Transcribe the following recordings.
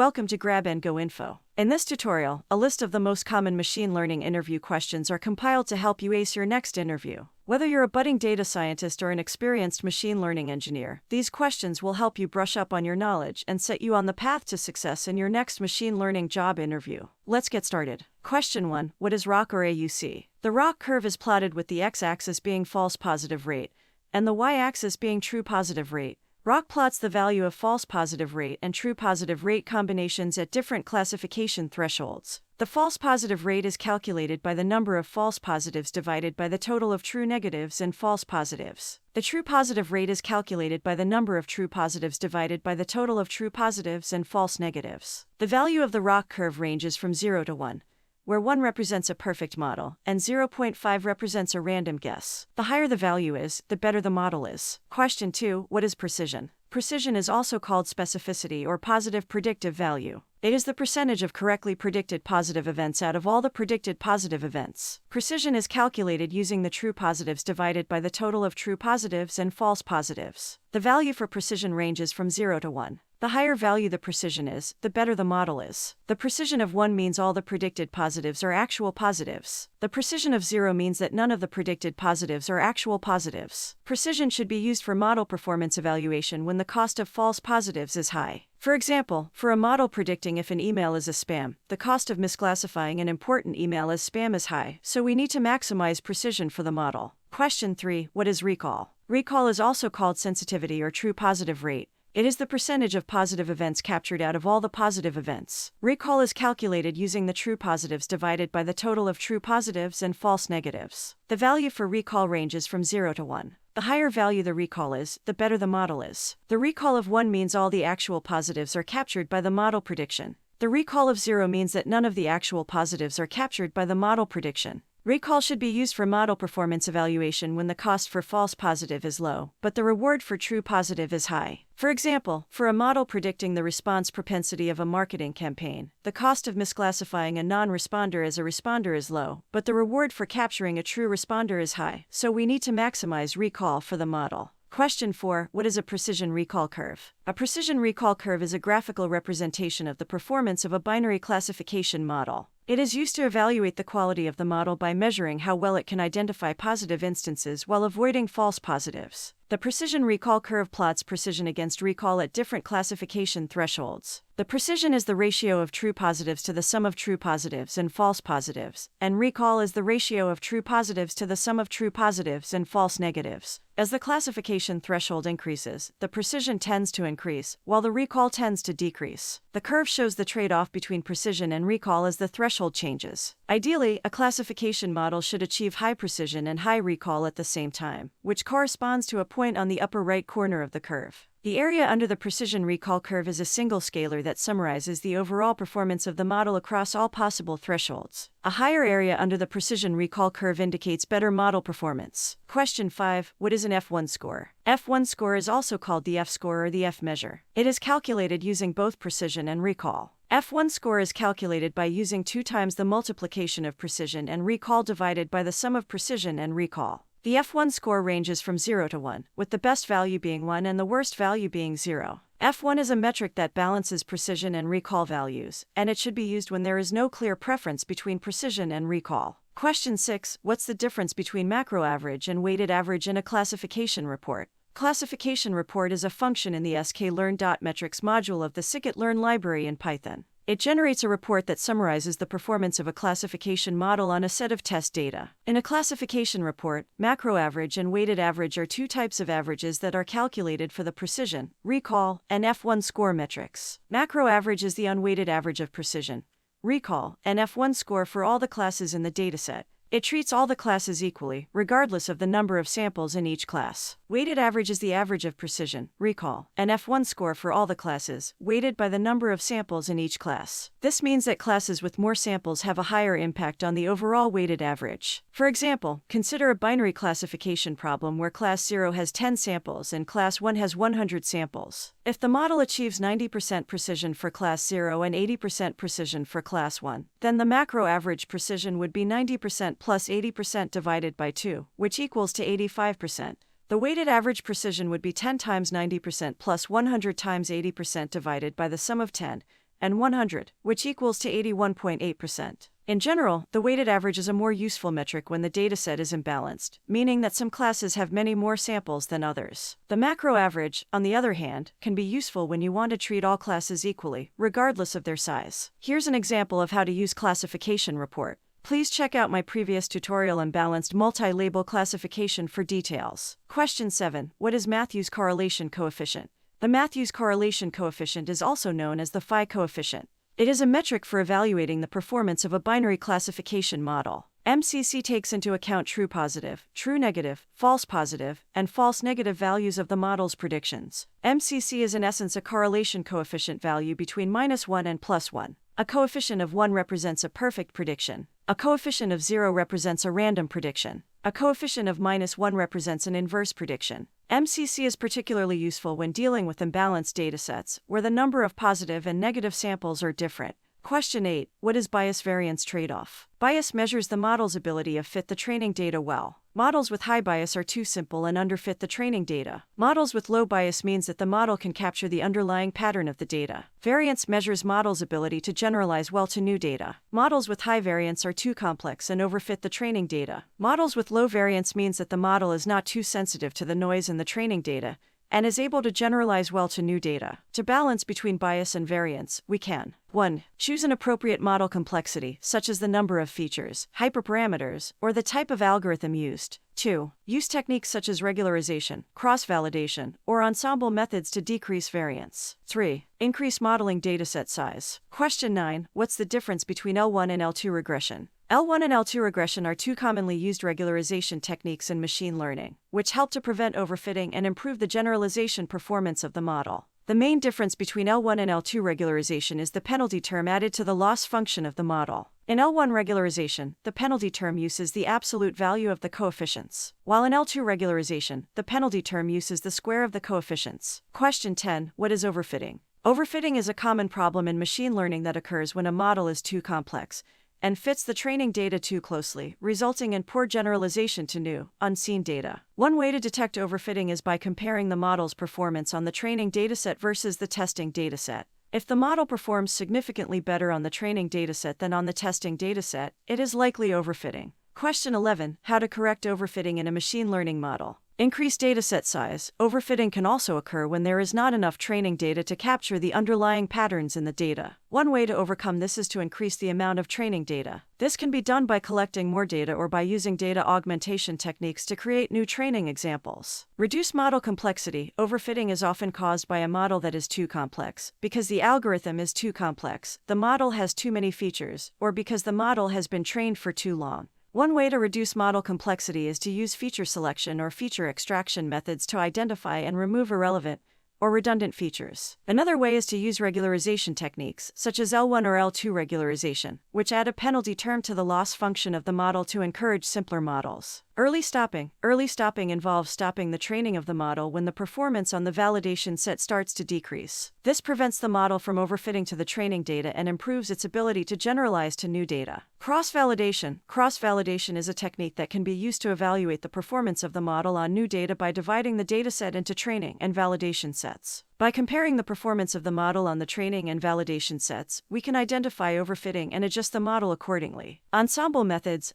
Welcome to Grab and Go Info. In this tutorial, a list of the most common machine learning interview questions are compiled to help you ace your next interview. Whether you're a budding data scientist or an experienced machine learning engineer, these questions will help you brush up on your knowledge and set you on the path to success in your next machine learning job interview. Let's get started. Question 1. What is ROC or AUC? The ROC curve is plotted with the x-axis being false positive rate and the y-axis being true positive rate. ROC plots the value of false positive rate and true positive rate combinations at different classification thresholds. The false positive rate is calculated by the number of false positives divided by the total of true negatives and false positives. The true positive rate is calculated by the number of true positives divided by the total of true positives and false negatives. The value of the ROC curve ranges from 0 to 1. Where 1 represents a perfect model, and 0.5 represents a random guess. The higher the value is, the better the model is. Question 2. What is precision? Precision is also called specificity or positive predictive value. It is the percentage of correctly predicted positive events out of all the predicted positive events. Precision is calculated using the true positives divided by the total of true positives and false positives. The value for precision ranges from 0 to 1. The higher value the precision is, the better the model is. The precision of 1 means all the predicted positives are actual positives. The precision of 0 means that none of the predicted positives are actual positives. Precision should be used for model performance evaluation when the cost of false positives is high. For example, for a model predicting if an email is a spam, the cost of misclassifying an important email as spam is high, so we need to maximize precision for the model. Question 3. What is recall? Recall is also called sensitivity or true positive rate. It is the percentage of positive events captured out of all the positive events. Recall is calculated using the true positives divided by the total of true positives and false negatives. The value for recall ranges from 0 to 1. The higher value the recall is, the better the model is. The recall of 1 means all the actual positives are captured by the model prediction. The recall of 0 means that none of the actual positives are captured by the model prediction. Recall should be used for model performance evaluation when the cost for false positive is low, but the reward for true positive is high. For example, for a model predicting the response propensity of a marketing campaign, the cost of misclassifying a non-responder as a responder is low, but the reward for capturing a true responder is high, so we need to maximize recall for the model. Question 4. What is a precision recall curve? A precision recall curve is a graphical representation of the performance of a binary classification model. It is used to evaluate the quality of the model by measuring how well it can identify positive instances while avoiding false positives. The precision recall curve plots precision against recall at different classification thresholds. The precision is the ratio of true positives to the sum of true positives and false positives, and recall is the ratio of true positives to the sum of true positives and false negatives. As the classification threshold increases, the precision tends to increase, while the recall tends to decrease. The curve shows the trade-off between precision and recall as the threshold changes. Ideally, a classification model should achieve high precision and high recall at the same time, which corresponds to a point on the upper right corner of the curve. The area under the precision recall curve is a single scalar that summarizes the overall performance of the model across all possible thresholds. A higher area under the precision recall curve indicates better model performance. Question 5. What is an F1 score? F1 score is also called the F-score or the F-measure. It is calculated using both precision and recall. F1 score is calculated by using 2 times the multiplication of precision and recall divided by the sum of precision and recall. The F1 score ranges from 0 to 1, with the best value being 1 and the worst value being 0. F1 is a metric that balances precision and recall values, and it should be used when there is no clear preference between precision and recall. Question 6. What's the difference between macro average and weighted average in a classification report? Classification report is a function in the sklearn.metrics module of the scikit-learn library in Python. It generates a report that summarizes the performance of a classification model on a set of test data. In a classification report, macro average and weighted average are 2 types of averages that are calculated for the precision, recall, and F1 score metrics. Macro average is the unweighted average of precision, recall, and F1 score for all the classes in the dataset. It treats all the classes equally, regardless of the number of samples in each class. Weighted average is the average of precision, recall, and F1 score for all the classes, weighted by the number of samples in each class. This means that classes with more samples have a higher impact on the overall weighted average. For example, consider a binary classification problem where class 0 has 10 samples and class 1 has 100 samples. If the model achieves 90% precision for class 0 and 80% precision for class 1, then the macro average precision would be 90% plus 80% divided by 2, which equals to 85%. The weighted average precision would be 10 times 90% plus 100 times 80% divided by the sum of 10, and 100, which equals to 81.8%. In general, the weighted average is a more useful metric when the dataset is imbalanced, meaning that some classes have many more samples than others. The macro average, on the other hand, can be useful when you want to treat all classes equally, regardless of their size. Here's an example of how to use classification report. Please check out my previous tutorial Imbalanced Multi-Label Classification for details. Question 7. What is Matthews correlation coefficient? The Matthews correlation coefficient is also known as the phi coefficient. It is a metric for evaluating the performance of a binary classification model. MCC takes into account true positive, true negative, false positive, and false negative values of the model's predictions. MCC is in essence a correlation coefficient value between -1 and +1. A coefficient of 1 represents a perfect prediction. A coefficient of 0 represents a random prediction. A coefficient of -1 represents an inverse prediction. MCC is particularly useful when dealing with imbalanced datasets, where the number of positive and negative samples are different. Question 8. What is bias variance trade-off? Bias measures the model's ability to fit the training data well. Models with high bias are too simple and underfit the training data. Models with low bias means that the model can capture the underlying pattern of the data. Variance measures models' ability to generalize well to new data. Models with high variance are too complex and overfit the training data. Models with low variance means that the model is not too sensitive to the noise in the training data and is able to generalize well to new data. To balance between bias and variance, we can 1. Choose an appropriate model complexity, such as the number of features, hyperparameters, or the type of algorithm used. 2. Use techniques such as regularization, cross-validation, or ensemble methods to decrease variance. 3. Increase modeling dataset size. Question 9. What's the difference between L1 and L2 regression? L1 and L2 regression are two commonly used regularization techniques in machine learning, which help to prevent overfitting and improve the generalization performance of the model. The main difference between L1 and L2 regularization is the penalty term added to the loss function of the model. In L1 regularization, the penalty term uses the absolute value of the coefficients, while in L2 regularization, the penalty term uses the square of the coefficients. Question 10. What is overfitting? Overfitting is a common problem in machine learning that occurs when a model is too complex and fits the training data too closely, resulting in poor generalization to new, unseen data. One way to detect overfitting is by comparing the model's performance on the training dataset versus the testing dataset. If the model performs significantly better on the training dataset than on the testing dataset, it is likely overfitting. Question 11. How to correct overfitting in a machine learning model. Increase dataset size. Overfitting can also occur when there is not enough training data to capture the underlying patterns in the data. One way to overcome this is to increase the amount of training data. This can be done by collecting more data or by using data augmentation techniques to create new training examples. Reduce model complexity. Overfitting is often caused by a model that is too complex, because the algorithm is too complex, the model has too many features, or because the model has been trained for too long. One way to reduce model complexity is to use feature selection or feature extraction methods to identify and remove irrelevant or redundant features. Another way is to use regularization techniques, such as L1 or L2 regularization, which add a penalty term to the loss function of the model to encourage simpler models. Early stopping. Early stopping involves stopping the training of the model when the performance on the validation set starts to decrease. This prevents the model from overfitting to the training data and improves its ability to generalize to new data. Cross-validation. Cross-validation is a technique that can be used to evaluate the performance of the model on new data by dividing the dataset into training and validation sets. By comparing the performance of the model on the training and validation sets, we can identify overfitting and adjust the model accordingly. Ensemble methods,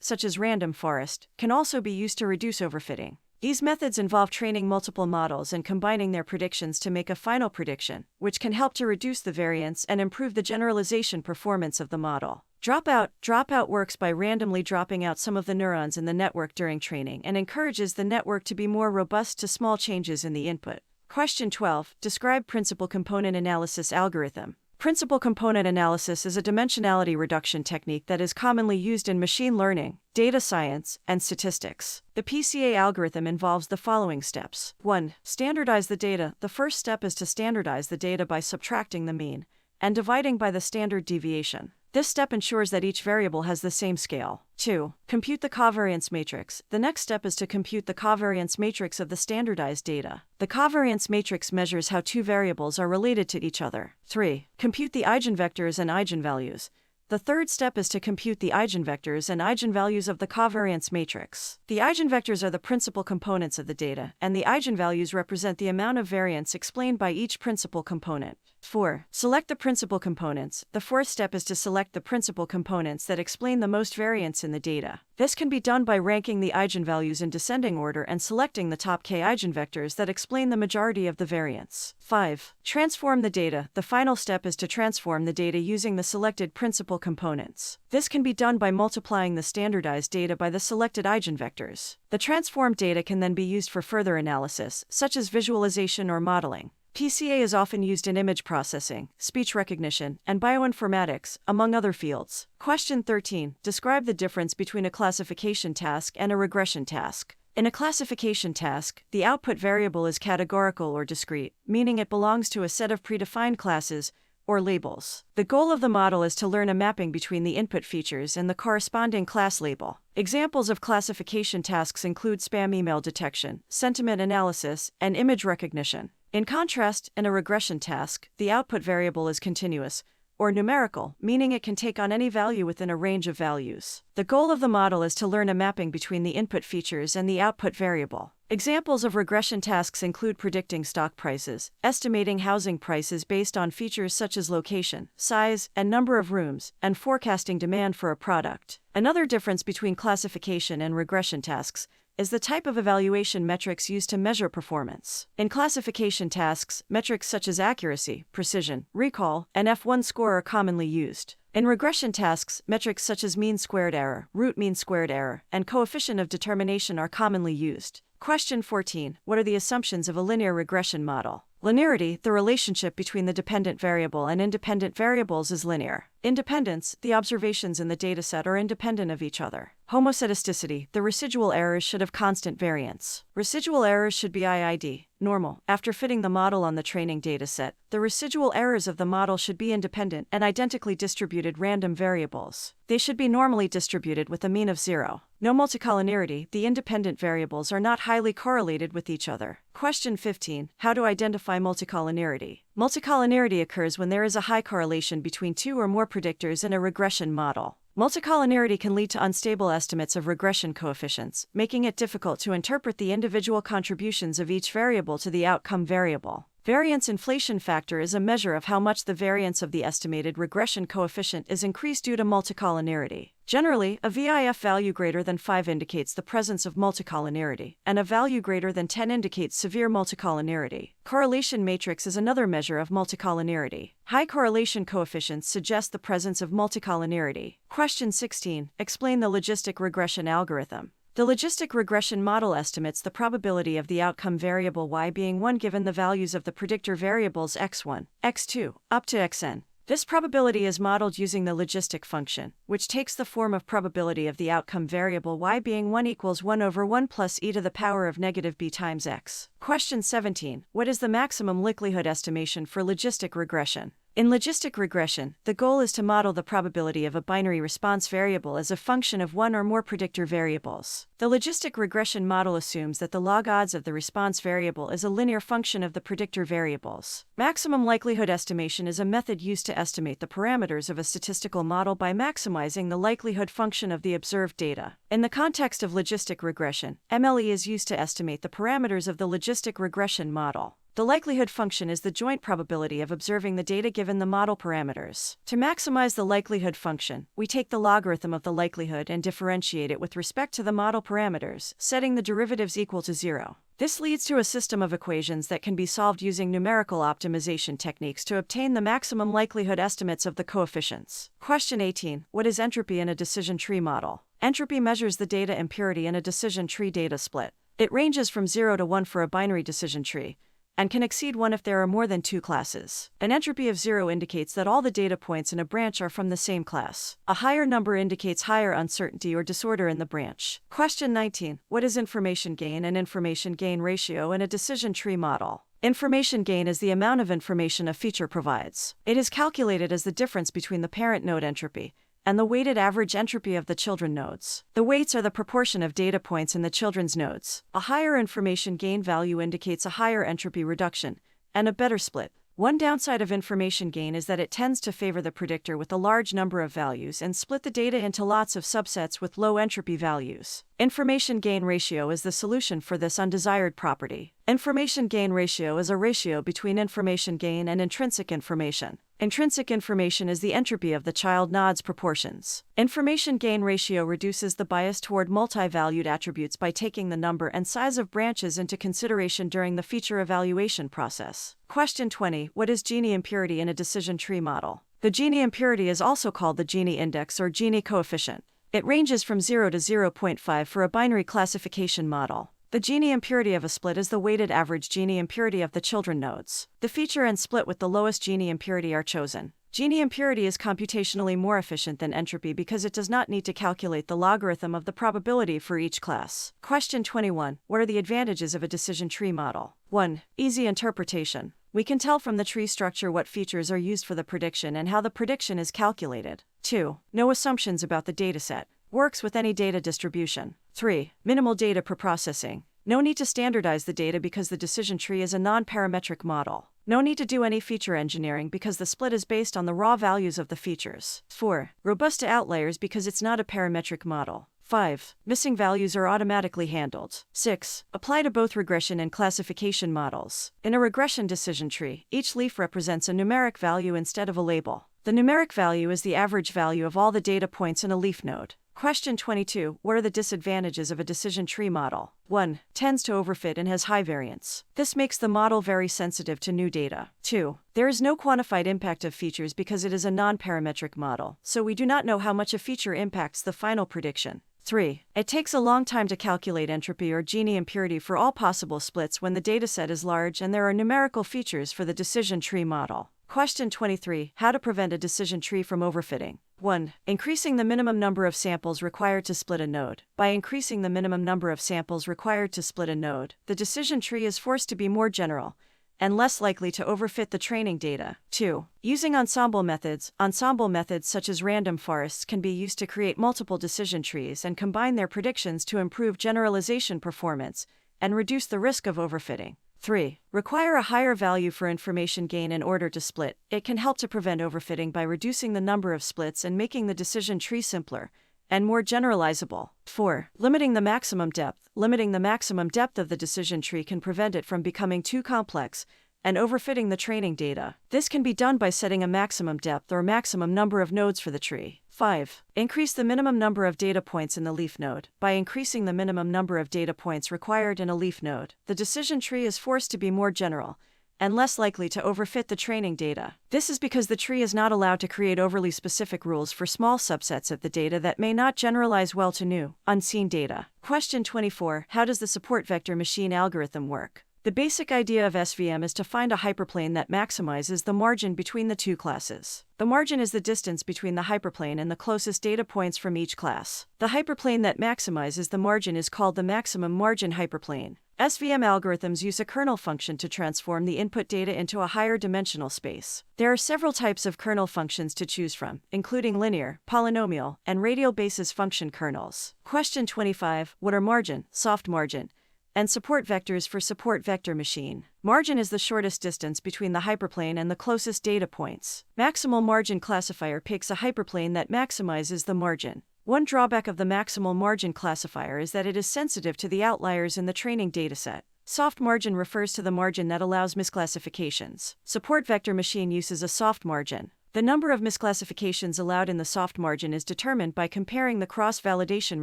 such as random forest, can also be used to reduce overfitting. These methods involve training multiple models and combining their predictions to make a final prediction, which can help to reduce the variance and improve the generalization performance of the model. Dropout. Dropout works by randomly dropping out some of the neurons in the network during training and encourages the network to be more robust to small changes in the input. Question 12. Describe principal component analysis algorithm. Principal component analysis is a dimensionality reduction technique that is commonly used in machine learning, data science, and statistics. The PCA algorithm involves the following steps. 1. Standardize the data. The first step is to standardize the data by subtracting the mean and dividing by the standard deviation. This step ensures that each variable has the same scale. 2. Compute the covariance matrix. The next step is to compute the covariance matrix of the standardized data. The covariance matrix measures how two variables are related to each other. 3. Compute the eigenvectors and eigenvalues. The third step is to compute the eigenvectors and eigenvalues of the covariance matrix. The eigenvectors are the principal components of the data, and the eigenvalues represent the amount of variance explained by each principal component. 4. Select the principal components. The fourth step is to select the principal components that explain the most variance in the data. This can be done by ranking the eigenvalues in descending order and selecting the top k eigenvectors that explain the majority of the variance. 5. Transform the data. The final step is to transform the data using the selected principal components. This can be done by multiplying the standardized data by the selected eigenvectors. The transformed data can then be used for further analysis, such as visualization or modeling. PCA is often used in image processing, speech recognition, and bioinformatics, among other fields. Question 13. Describe the difference between a classification task and a regression task. In a classification task, the output variable is categorical or discrete, meaning it belongs to a set of predefined classes, or labels. The goal of the model is to learn a mapping between the input features and the corresponding class label. Examples of classification tasks include spam email detection, sentiment analysis, and image recognition. In contrast, in a regression task, the output variable is continuous, or numerical, meaning it can take on any value within a range of values. The goal of the model is to learn a mapping between the input features and the output variable. Examples of regression tasks include predicting stock prices, estimating housing prices based on features such as location, size, and number of rooms, and forecasting demand for a product. Another difference between classification and regression tasks is the type of evaluation metrics used to measure performance. In classification tasks, metrics such as accuracy, precision, recall, and F1 score are commonly used. In regression tasks, metrics such as mean squared error, root mean squared error, and coefficient of determination are commonly used. Question 14. What are the assumptions of a linear regression model? Linearity, the relationship between the dependent variable and independent variables, is linear. Independence, the observations in the dataset are independent of each other. Homoscedasticity, the residual errors should have constant variance. Residual errors should be IID, normal. After fitting the model on the training dataset, the residual errors of the model should be independent and identically distributed random variables. They should be normally distributed with a mean of 0. No multicollinearity, the independent variables are not highly correlated with each other. Question 15. How to identify multicollinearity? Multicollinearity occurs when there is a high correlation between two or more predictors in a regression model. Multicollinearity can lead to unstable estimates of regression coefficients, making it difficult to interpret the individual contributions of each variable to the outcome variable. Variance inflation factor is a measure of how much the variance of the estimated regression coefficient is increased due to multicollinearity. Generally, a VIF value greater than 5 indicates the presence of multicollinearity, and a value greater than 10 indicates severe multicollinearity. Correlation matrix is another measure of multicollinearity. High correlation coefficients suggest the presence of multicollinearity. Question 16. Explain the logistic regression algorithm. The logistic regression model estimates the probability of the outcome variable y being 1 given the values of the predictor variables x1, x2, up to xn. This probability is modeled using the logistic function, which takes the form of probability of the outcome variable y being 1 equals 1 over 1 plus e to the power of negative b times x. Question 17. What is the maximum likelihood estimation for logistic regression? In logistic regression, the goal is to model the probability of a binary response variable as a function of one or more predictor variables. The logistic regression model assumes that the log odds of the response variable is a linear function of the predictor variables. Maximum likelihood estimation is a method used to estimate the parameters of a statistical model by maximizing the likelihood function of the observed data. In the context of logistic regression, MLE is used to estimate the parameters of the logistic regression model. The likelihood function is the joint probability of observing the data given the model parameters. To maximize the likelihood function, we take the logarithm of the likelihood and differentiate it with respect to the model parameters, setting the derivatives equal to 0. This leads to a system of equations that can be solved using numerical optimization techniques to obtain the maximum likelihood estimates of the coefficients. Question 18. What is entropy in a decision tree model? Entropy measures the data impurity in a decision tree data split. It ranges from 0 to 1 for a binary decision tree, and can exceed 1 if there are more than 2 classes. An entropy of 0 indicates that all the data points in a branch are from the same class. A higher number indicates higher uncertainty or disorder in the branch. Question 19. What is information gain and information gain ratio in a decision tree model? Information gain is the amount of information a feature provides. It is calculated as the difference between the parent node entropy and the weighted average entropy of the children nodes. The weights are the proportion of data points in the children's nodes. A higher information gain value indicates a higher entropy reduction and a better split. One downside of information gain is that it tends to favor the predictor with a large number of values and split the data into lots of subsets with low entropy values. Information gain ratio is the solution for this undesired property. Information gain ratio is a ratio between information gain and intrinsic information. Intrinsic information is the entropy of the child node's proportions. Information gain ratio reduces the bias toward multi-valued attributes by taking the number and size of branches into consideration during the feature evaluation process. Question 20. What is Gini impurity in a decision tree model? The Gini impurity is also called the Gini index or Gini coefficient. It ranges from 0 to 0.5 for a binary classification model. The Gini impurity of a split is the weighted average Gini impurity of the children nodes. The feature and split with the lowest Gini impurity are chosen. Gini impurity is computationally more efficient than entropy because it does not need to calculate the logarithm of the probability for each class. Question 21. What are the advantages of a decision tree model? 1. Easy interpretation. We can tell from the tree structure what features are used for the prediction and how the prediction is calculated. 2. No assumptions about the dataset. Works with any data distribution. 3. Minimal data preprocessing. No need to standardize the data because the decision tree is a non-parametric model. No need to do any feature engineering because the split is based on the raw values of the features. 4. Robust to outliers because it's not a parametric model. 5. Missing values are automatically handled. 6. Apply to both regression and classification models. In a regression decision tree, each leaf represents a numeric value instead of a label. The numeric value is the average value of all the data points in a leaf node. Question 22. What are the disadvantages of a decision tree model? 1. Tends to overfit and has high variance. This makes the model very sensitive to new data. 2. There is no quantified impact of features because it is a non-parametric model, so we do not know how much a feature impacts the final prediction. 3. It takes a long time to calculate entropy or Gini impurity for all possible splits when the dataset is large and there are numerical features for the decision tree model. Question 23. How to prevent a decision tree from overfitting? 1. Increasing the minimum number of samples required to split a node. By increasing the minimum number of samples required to split a node, the decision tree is forced to be more general and less likely to overfit the training data. 2. Using ensemble methods. Ensemble methods such as random forests can be used to create multiple decision trees and combine their predictions to improve generalization performance and reduce the risk of overfitting. 3. Require a higher value for information gain in order to split. It can help to prevent overfitting by reducing the number of splits and making the decision tree simpler and more generalizable. 4. Limiting the maximum depth. Limiting the maximum depth of the decision tree can prevent it from becoming too complex and overfitting the training data. This can be done by setting a maximum depth or maximum number of nodes for the tree. 5. Increase the minimum number of data points in the leaf node. By increasing the minimum number of data points required in a leaf node, the decision tree is forced to be more general and less likely to overfit the training data. This is because the tree is not allowed to create overly specific rules for small subsets of the data that may not generalize well to new, unseen data. Question 24. How does the support vector machine algorithm work? The basic idea of SVM is to find a hyperplane that maximizes the margin between the two classes. The margin is the distance between the hyperplane and the closest data points from each class. The hyperplane that maximizes the margin is called the maximum margin hyperplane. SVM algorithms use a kernel function to transform the input data into a higher dimensional space. There are several types of kernel functions to choose from, including linear, polynomial, and radial basis function kernels. Question 25. What are margin, soft margin, and support vectors for support vector machine? Margin is the shortest distance between the hyperplane and the closest data points. Maximal margin classifier picks a hyperplane that maximizes the margin. One drawback of the maximal margin classifier is that it is sensitive to the outliers in the training dataset. Soft margin refers to the margin that allows misclassifications. Support vector machine uses a soft margin. The number of misclassifications allowed in the soft margin is determined by comparing the cross-validation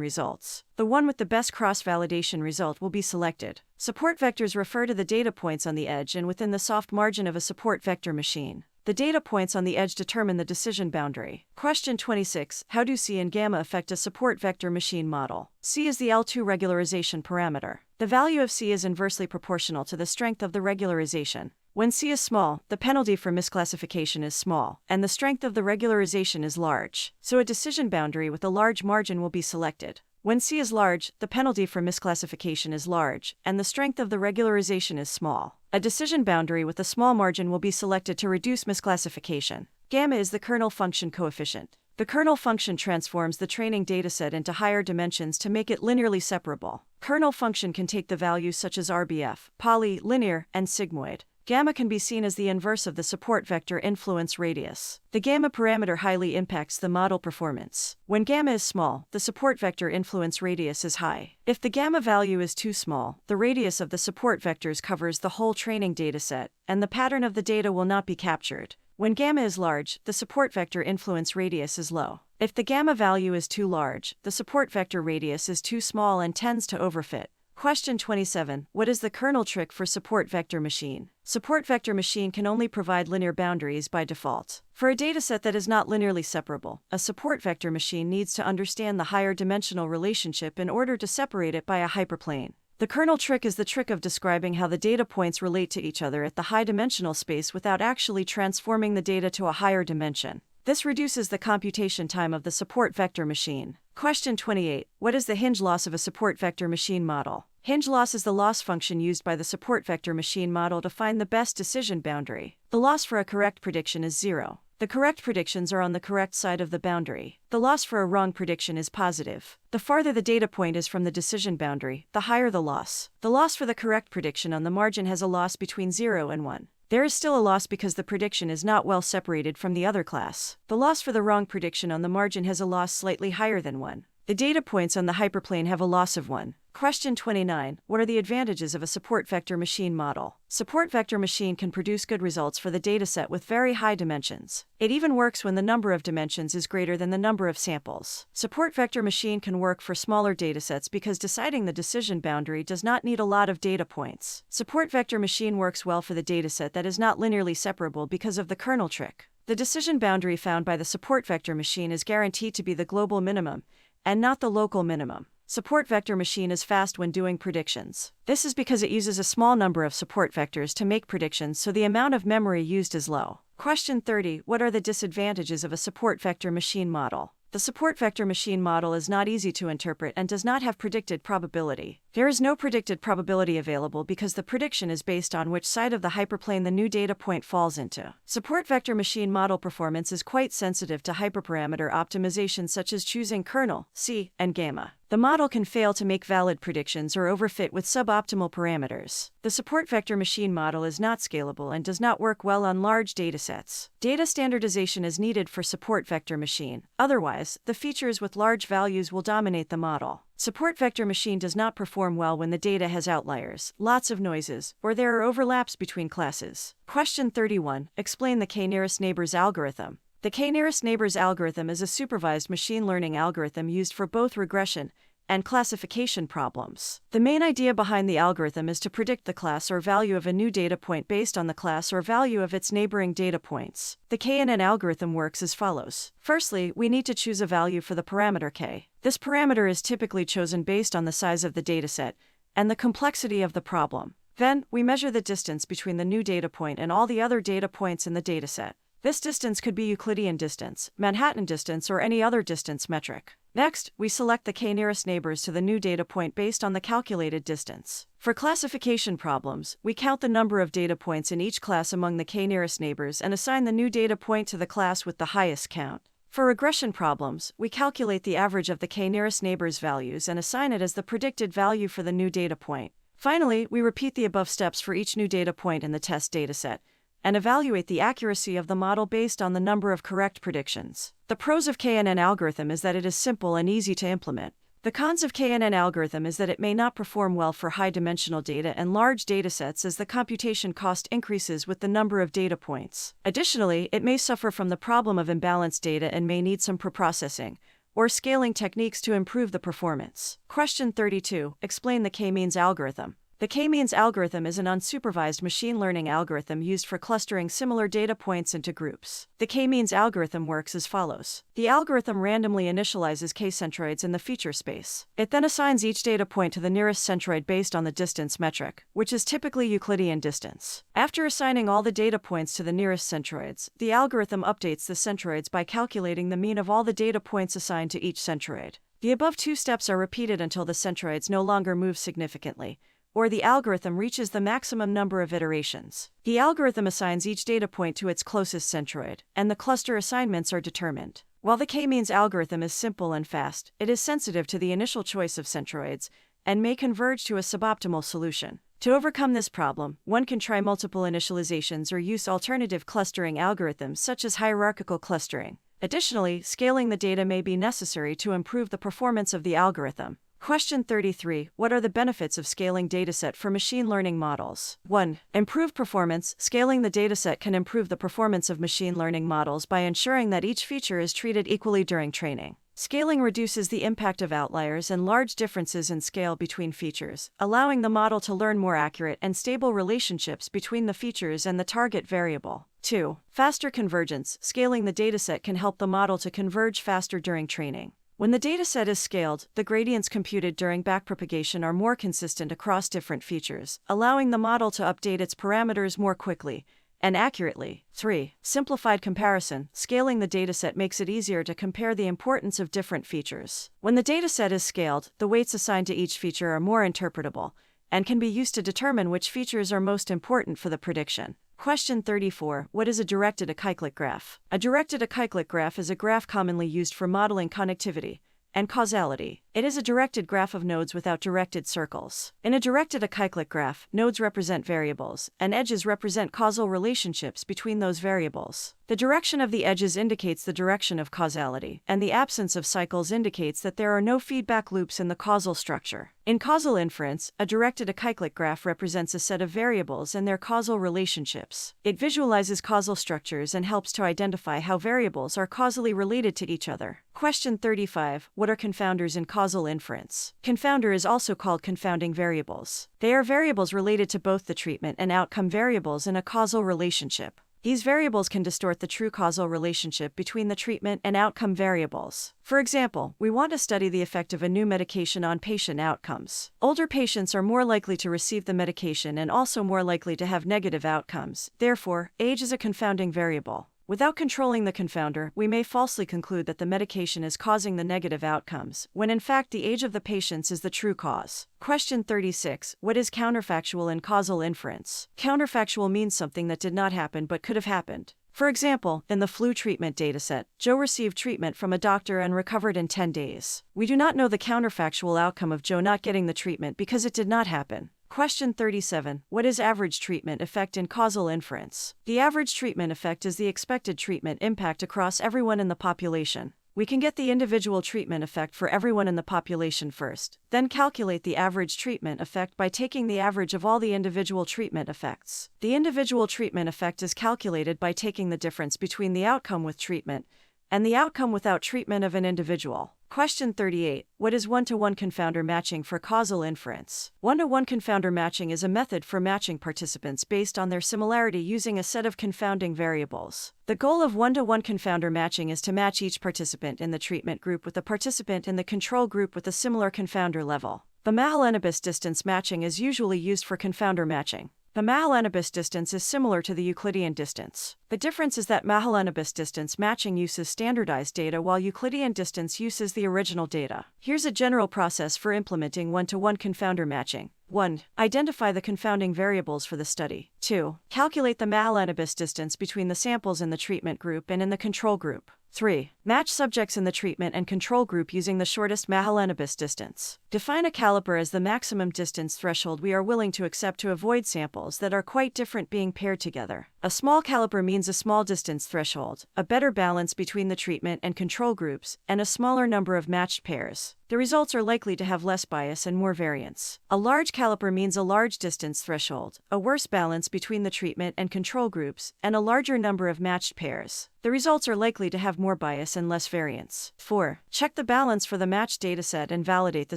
results. The one with the best cross-validation result will be selected. Support vectors refer to the data points on the edge and within the soft margin of a support vector machine. The data points on the edge determine the decision boundary. Question 26. How do C and gamma affect a support vector machine model? C is the L2 regularization parameter. The value of C is inversely proportional to the strength of the regularization. When C is small, the penalty for misclassification is small, and the strength of the regularization is large. So a decision boundary with a large margin will be selected. When C is large, the penalty for misclassification is large, and the strength of the regularization is small. A decision boundary with a small margin will be selected to reduce misclassification. Gamma is the kernel function coefficient. The kernel function transforms the training dataset into higher dimensions to make it linearly separable. Kernel function can take the values such as RBF, poly, linear, and sigmoid. Gamma can be seen as the inverse of the support vector influence radius. The gamma parameter highly impacts the model performance. When gamma is small, the support vector influence radius is high. If the gamma value is too small, the radius of the support vectors covers the whole training dataset, and the pattern of the data will not be captured. When gamma is large, the support vector influence radius is low. If the gamma value is too large, the support vector radius is too small and tends to overfit. Question 27. What is the kernel trick for support vector machine? Support vector machine can only provide linear boundaries by default. For a dataset that is not linearly separable, a support vector machine needs to understand the higher dimensional relationship in order to separate it by a hyperplane. The kernel trick is the trick of describing how the data points relate to each other at the high-dimensional space without actually transforming the data to a higher dimension. This reduces the computation time of the support vector machine. Question 28. What is the hinge loss of a support vector machine model? Hinge loss is the loss function used by the support vector machine model to find the best decision boundary. The loss for a correct prediction is 0. The correct predictions are on the correct side of the boundary. The loss for a wrong prediction is positive. The farther the data point is from the decision boundary, the higher the loss. The loss for the correct prediction on the margin has a loss between 0 and 1. There is still a loss because the prediction is not well separated from the other class. The loss for the wrong prediction on the margin has a loss slightly higher than 1. The data points on the hyperplane have a loss of 1. Question 29. What are the advantages of a support vector machine model? Support vector machine can produce good results for the dataset with very high dimensions. It even works when the number of dimensions is greater than the number of samples. Support vector machine can work for smaller datasets because deciding the decision boundary does not need a lot of data points. Support vector machine works well for the dataset that is not linearly separable because of the kernel trick. The decision boundary found by the support vector machine is guaranteed to be the global minimum, and not the local minimum. Support vector machine is fast when doing predictions. This is because it uses a small number of support vectors to make predictions, so the amount of memory used is low. Question 30. What are the disadvantages of a support vector machine model? The support vector machine model is not easy to interpret and does not have predicted probability. There is no predicted probability available because the prediction is based on which side of the hyperplane the new data point falls into. Support vector machine model performance is quite sensitive to hyperparameter optimization such as choosing kernel, C, and gamma. The model can fail to make valid predictions or overfit with suboptimal parameters. The support vector machine model is not scalable and does not work well on large datasets. Data standardization is needed for support vector machine. Otherwise, the features with large values will dominate the model. Support vector machine does not perform well when the data has outliers, lots of noises, or there are overlaps between classes. Question 31. Explain the k-nearest neighbors algorithm. The k-nearest neighbors algorithm is a supervised machine learning algorithm used for both regression and classification problems. The main idea behind the algorithm is to predict the class or value of a new data point based on the class or value of its neighboring data points. The KNN algorithm works as follows. Firstly, we need to choose a value for the parameter k. This parameter is typically chosen based on the size of the dataset and the complexity of the problem. Then, we measure the distance between the new data point and all the other data points in the dataset. This distance could be Euclidean distance, Manhatan distance, or any other distance metric. Next, we select the k-nearest neighbors to the new data point based on the calculated distance. For classification problems, we count the number of data points in each class among the k-nearest neighbors and assign the new data point to the class with the highest count. For regression problems, we calculate the average of the k-nearest neighbors values and assign it as the predicted value for the new data point. Finally, we repeat the above steps for each new data point in the test dataset and evaluate the accuracy of the model based on the number of correct predictions. The pros of KNN algorithm is that it is simple and easy to implement. The cons of KNN algorithm is that it may not perform well for high-dimensional data and large datasets as the computation cost increases with the number of data points. Additionally, it may suffer from the problem of imbalanced data and may need some preprocessing or scaling techniques to improve the performance. Question 32. Explain the k-means algorithm. The k-means algorithm is an unsupervised machine learning algorithm used for clustering similar data points into groups. The k-means algorithm works as follows. The algorithm randomly initializes k-centroids in the feature space. It then assigns each data point to the nearest centroid based on the distance metric, which is typically Euclidean distance. After assigning all the data points to the nearest centroids, the algorithm updates the centroids by calculating the mean of all the data points assigned to each centroid. The above two steps are repeated until the centroids no longer move significantly, or the algorithm reaches the maximum number of iterations. The algorithm assigns each data point to its closest centroid, and the cluster assignments are determined. While the k-means algorithm is simple and fast, it is sensitive to the initial choice of centroids and may converge to a suboptimal solution. To overcome this problem, one can try multiple initializations or use alternative clustering algorithms such as hierarchical clustering. Additionally, scaling the data may be necessary to improve the performance of the algorithm. Question 33. What are the benefits of scaling dataset for machine learning models? 1. Improved performance. Scaling the dataset can improve the performance of machine learning models by ensuring that each feature is treated equally during training. Scaling reduces the impact of outliers and large differences in scale between features, allowing the model to learn more accurate and stable relationships between the features and the target variable. 2. Faster convergence. Scaling the dataset can help the model to converge faster during training. When the dataset is scaled, the gradients computed during backpropagation are more consistent across different features, allowing the model to update its parameters more quickly and accurately. 3. Simplified comparison. Scaling the dataset makes it easier to compare the importance of different features. When the dataset is scaled, the weights assigned to each feature are more interpretable and can be used to determine which features are most important for the prediction. Question 34. What is a directed acyclic graph? A directed acyclic graph is a graph commonly used for modeling connectivity and causality. It is a directed graph of nodes without directed circles. In a directed acyclic graph, nodes represent variables, and edges represent causal relationships between those variables. The direction of the edges indicates the direction of causality, and the absence of cycles indicates that there are no feedback loops in the causal structure. In causal inference, a directed acyclic graph represents a set of variables and their causal relationships. It visualizes causal structures and helps to identify how variables are causally related to each other. Question 35. What are confounders in causal inference? Confounder is also called confounding variables. They are variables related to both the treatment and outcome variables in a causal relationship. These variables can distort the true causal relationship between the treatment and outcome variables. For example, we want to study the effect of a new medication on patient outcomes. Older patients are more likely to receive the medication and also more likely to have negative outcomes. Therefore, age is a confounding variable. Without controlling the confounder, we may falsely conclude that the medication is causing the negative outcomes, when in fact the age of the patients is the true cause. Question 36. What is counterfactual in causal inference? Counterfactual means something that did not happen but could have happened. For example, in the flu treatment dataset, Joe received treatment from a doctor and recovered in 10 days. We do not know the counterfactual outcome of Joe not getting the treatment because it did not happen. Question 37. What is average treatment effect in causal inference? The average treatment effect is the expected treatment impact across everyone in the population. We can get the individual treatment effect for everyone in the population first, then calculate the average treatment effect by taking the average of all the individual treatment effects. The individual treatment effect is calculated by taking the difference between the outcome with treatment and the outcome without treatment of an individual. Question 38. What is one-to-one confounder matching for causal inference? One-to-one confounder matching is a method for matching participants based on their similarity using a set of confounding variables. The goal of one-to-one confounder matching is to match each participant in the treatment group with a participant in the control group with a similar confounder level. The Mahalanobis distance matching is usually used for confounder matching. The Mahalanobis distance is similar to the Euclidean distance. The difference is that Mahalanobis distance matching uses standardized data while Euclidean distance uses the original data. Here's a general process for implementing one-to-one confounder matching. 1. Identify the confounding variables for the study. 2. Calculate the Mahalanobis distance between the samples in the treatment group and in the control group. 3. Match subjects in the treatment and control group using the shortest Mahalanobis distance. Define a caliper as the maximum distance threshold we are willing to accept to avoid samples that are quite different being paired together. A small caliper means a small distance threshold, a better balance between the treatment and control groups, and a smaller number of matched pairs. The results are likely to have less bias and more variance. A large caliper means a large distance threshold, a worse balance between the treatment and control groups, and a larger number of matched pairs. The results are likely to have more bias and less variance. 4. Check the balance for the matched dataset and validate the